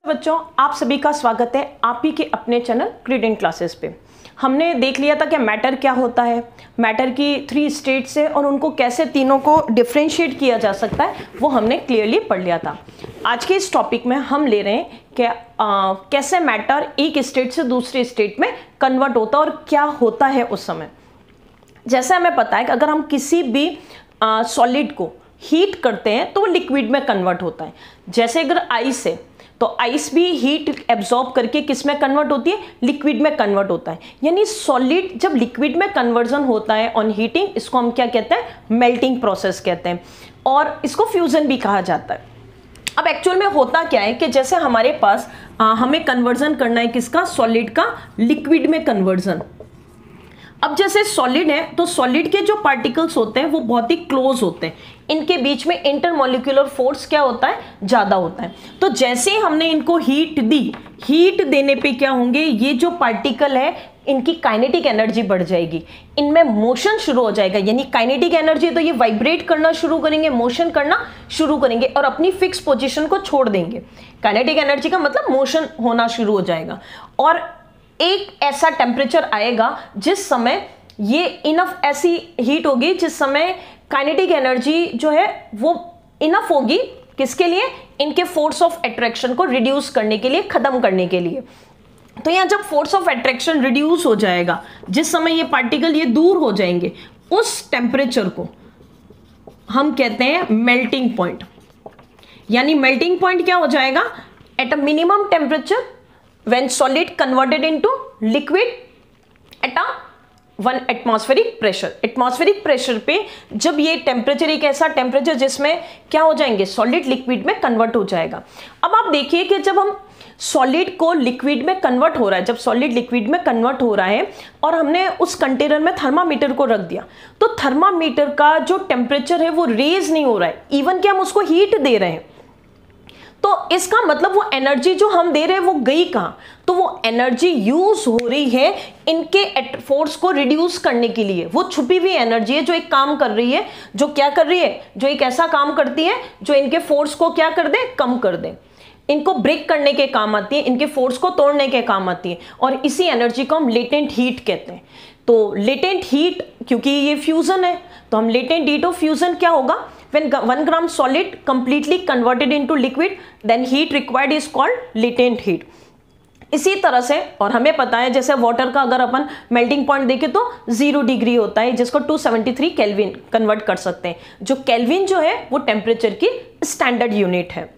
बच्चों, आप सभी का स्वागत है आप ही के अपने चैनल क्रीडेंट क्लासेस पे। हमने देख लिया था कि मैटर क्या होता है, मैटर की 3 स्टेट्स है और उनको कैसे तीनों को डिफरेंशिएट किया जा सकता है वो हमने क्लियरली पढ़ लिया था। आज के इस टॉपिक में हम ले रहे हैं कि कैसे मैटर एक स्टेट से दूसरे स्टेट में कन्वर्ट होता है और क्या होता है उस समय। जैसे हमें पता है कि अगर हम किसी भी सॉलिड को हीट करते हैं तो वो लिक्विड में कन्वर्ट होता है। जैसे अगर आइस है तो आइस भी हीट एब्जॉर्ब करके किस में कन्वर्ट होती है, लिक्विड में कन्वर्ट होता है। यानी सॉलिड जब लिक्विड में कन्वर्जन होता है ऑन हीटिंग, इसको हम क्या कहते हैं, मेल्टिंग प्रोसेस कहते हैं और इसको फ्यूजन भी कहा जाता है। अब एक्चुअल में होता क्या है कि जैसे हमारे पास हमें कन्वर्जन करना है किसका, सॉलिड का लिक्विड में कन्वर्जन। अब जैसे सॉलिड है तो सॉलिड के जो पार्टिकल्स होते हैं वो बहुत ही क्लोज होते हैं, इनके बीच में इंटरमॉलिक्यूलर फोर्स क्या होता है, ज्यादा होता है। तो जैसे ही हमने इनको हीट दी, हीट देने पे क्या होंगे, ये जो पार्टिकल है इनकी काइनेटिक एनर्जी बढ़ जाएगी, इनमें मोशन शुरू हो जाएगा। यानी काइनेटिक एनर्जी तो ये वाइब्रेट करना शुरू करेंगे, मोशन करना शुरू करेंगे और अपनी फिक्स पोजीशन को छोड़ देंगे। काइनेटिक एनर्जी का मतलब मोशन होना शुरू हो जाएगा और एक ऐसा टेम्परेचर आएगा जिस समय ये इनफ ऐसी हीट होगी जिस समय काइनेटिक एनर्जी जो है वो इनफ होगी किसके लिए, इनके फोर्स ऑफ अट्रैक्शन को रिड्यूस करने के लिए, खत्म करने के लिए। तो यहां जब फोर्स ऑफ अट्रैक्शन रिड्यूस हो जाएगा, जिस समय ये पार्टिकल ये दूर हो जाएंगे, उस टेम्परेचर को हम कहते हैं मेल्टिंग पॉइंट। यानी मेल्टिंग पॉइंट क्या हो जाएगा, at a minimum temperature when solid converted into liquid at a 1 atmospheric pressure। Atmospheric pressure पे जब ये टेम्परेचर, एक ऐसा टेम्परेचर जिसमें क्या हो जाएंगे, सॉलिड लिक्विड में कन्वर्ट हो जाएगा। अब आप देखिए कि जब हम सॉलिड को लिक्विड में कन्वर्ट हो रहा है, जब सॉलिड लिक्विड में कन्वर्ट हो रहा है और हमने उस कंटेनर में थर्मामीटर को रख दिया, तो थर्मामीटर का जो टेम्परेचर है वो रेज नहीं हो रहा है, इवन कि हम उसको हीट दे रहे हैं। तो इसका मतलब वो एनर्जी जो हम दे रहे हैं वो गई कहां, तो वो एनर्जी यूज हो रही है इनके फोर्स को रिड्यूस करने के लिए। वो छुपी हुई एनर्जी है जो एक काम कर रही है, जो क्या कर रही है, जो एक ऐसा काम करती है जो इनके फोर्स को क्या कर दे, कम कर दे, इनको ब्रेक करने के काम आती है, इनके फोर्स को तोड़ने के काम आती है और इसी एनर्जी को हम लेटेंट हीट कहते हैं। तो लेटेंट हीट, क्योंकि ये फ्यूजन है तो हम लेटेंट हीट ऑफ फ्यूजन क्या होगा, when 1 gram solid completely converted into liquid then heat required is called latent heat। इसी तरह से, और हमें पता है जैसे वाटर का अगर अपन मेल्टिंग पॉइंट देखें तो 0 डिग्री होता है, जिसको 273 केल्विन कन्वर्ट कर सकते हैं। जो केल्विन जो है वो टेम्परेचर की स्टैंडर्ड यूनिट है।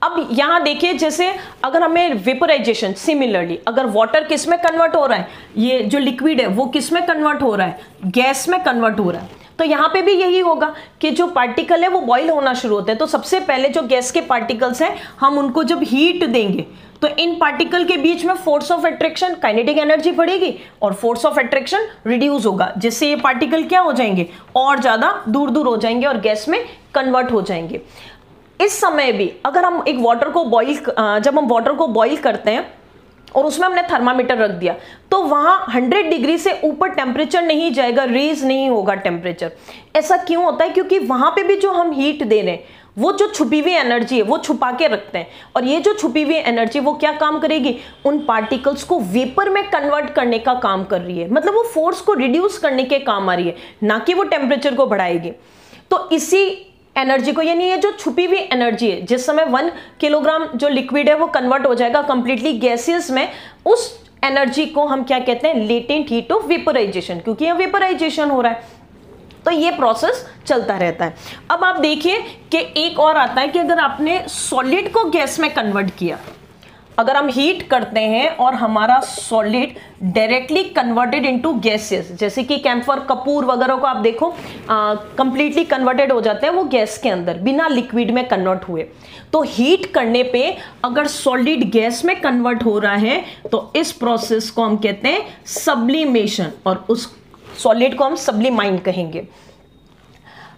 अब यहां देखिए, जैसे अगर हमें वेपोराइजेशन, सिमिलरली अगर वाटर किस में कन्वर्ट हो रहा है, ये जो लिक्विड है वो किस में कन्वर्ट हो रहा है, गैस में कन्वर्ट हो रहा है। तो यहाँ पे भी यही होगा कि जो पार्टिकल है वो बॉईल होना शुरू होते हैं। तो सबसे पहले जो गैस के पार्टिकल्स हैं हम उनको जब हीट देंगे तो इन पार्टिकल के बीच में force of attraction, kinetic energy बढ़ेगी और फोर्स ऑफ अट्रैक्शन रिड्यूस होगा, जिससे ये पार्टिकल क्या हो जाएंगे, और ज्यादा दूर दूर हो जाएंगे और गैस में कन्वर्ट हो जाएंगे। इस समय भी अगर हम एक वाटर को बॉईल, जब हम वाटर को बॉईल करते हैं और उसमें हमने थर्मामीटर रख दिया तो वहां 100 डिग्री से ऊपर टेम्परेचर नहीं जाएगा, रेज नहीं होगा टेम्परेचर। ऐसा क्यों होता है, क्योंकि वहां पे भी जो हम हीट दे रहे हैं वो जो छुपी हुई एनर्जी है वो छुपा के रखते हैं और ये जो छुपी हुई एनर्जी वो क्या काम करेगी, उन पार्टिकल्स को वेपर में कन्वर्ट करने का काम कर रही है। मतलब वो फोर्स को रिड्यूस करने के काम आ रही है, ना कि वो टेम्परेचर को बढ़ाएगी। तो इसी एनर्जी को, यानी ये जो छुपी हुई एनर्जी है, जिस समय 1 किलोग्राम जो लिक्विड है वो कन्वर्ट हो जाएगा कंप्लीटली गैसेस में, उस एनर्जी को हम क्या कहते हैं, लेटेंट हीट ऑफ वेपोराइजेशन, क्योंकि यहाँ वेपोराइजेशन हो रहा है। तो ये प्रोसेस चलता रहता है। अब आप देखिए कि एक और आता है कि अगर आपने सॉलिड को गैस में कन्वर्ट किया, अगर हम हीट करते हैं और हमारा solid directly converted into gases, जैसे कि कैम्फर, कपूर वगैरह को आप देखो कंप्लीटली कन्वर्टेड हो जाते हैं वो गैस के अंदर बिना लिक्विड में कन्वर्ट हुए। तो हीट करने पे अगर सॉलिड गैस में कन्वर्ट हो रहा है तो इस प्रोसेस को हम कहते हैं सब्लिमेशन और उस सॉलिड को हम सब्लिमाइंड कहेंगे।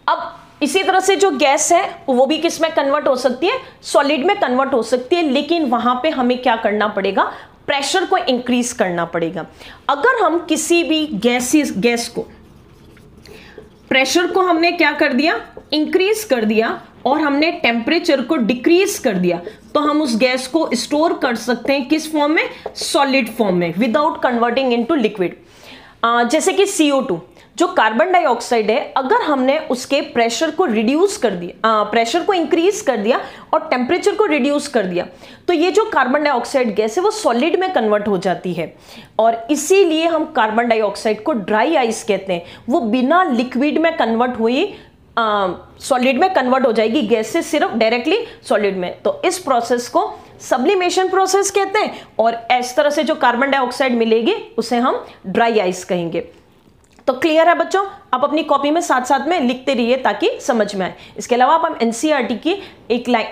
अब इसी तरह से जो गैस है वो भी किस में कन्वर्ट हो सकती है, सॉलिड में कन्वर्ट हो सकती है, लेकिन वहां पे हमें क्या करना पड़ेगा, प्रेशर को इंक्रीज करना पड़ेगा। अगर हम किसी भी गैस को प्रेशर को हमने क्या कर दिया, इंक्रीज कर दिया और हमने टेम्परेचर को डिक्रीज कर दिया, तो हम उस गैस को स्टोर कर सकते हैं किस फॉर्म में? सॉलिड फॉर्म में, विदाउट कन्वर्टिंग इनटू लिक्विड। जैसे कि CO2 जो कार्बन डाइऑक्साइड है, अगर हमने उसके प्रेशर को रिड्यूस कर दिया, प्रेशर को इंक्रीज कर दिया और टेम्परेचर को रिड्यूस कर दिया, तो ये जो कार्बन डाइऑक्साइड गैस है वो सॉलिड में कन्वर्ट हो जाती है, और इसीलिए हम कार्बन डाइऑक्साइड को ड्राई आइस कहते हैं। वो बिना लिक्विड में कन्वर्ट हुई सॉलिड में कन्वर्ट हो जाएगी, गैस से सिर्फ डायरेक्टली सॉलिड में। तो इस प्रोसेस को सब्लिमेशन प्रोसेस कहते हैं, और इस तरह से जो कार्बन डाइऑक्साइड मिलेगी उसे हम ड्राई आइस कहेंगे। तो क्लियर है बच्चों? आप अपनी कॉपी में साथ साथ में लिखते रहिए ताकि समझ में आए। इसके अलावा आप हम NCERT की एक लाइन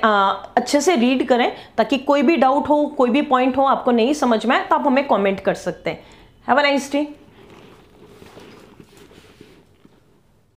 अच्छे से रीड करें, ताकि कोई भी डाउट हो, कोई भी पॉइंट हो आपको नहीं समझ में आए, तो आप हमें कमेंट कर सकते हैं। Have a nice day.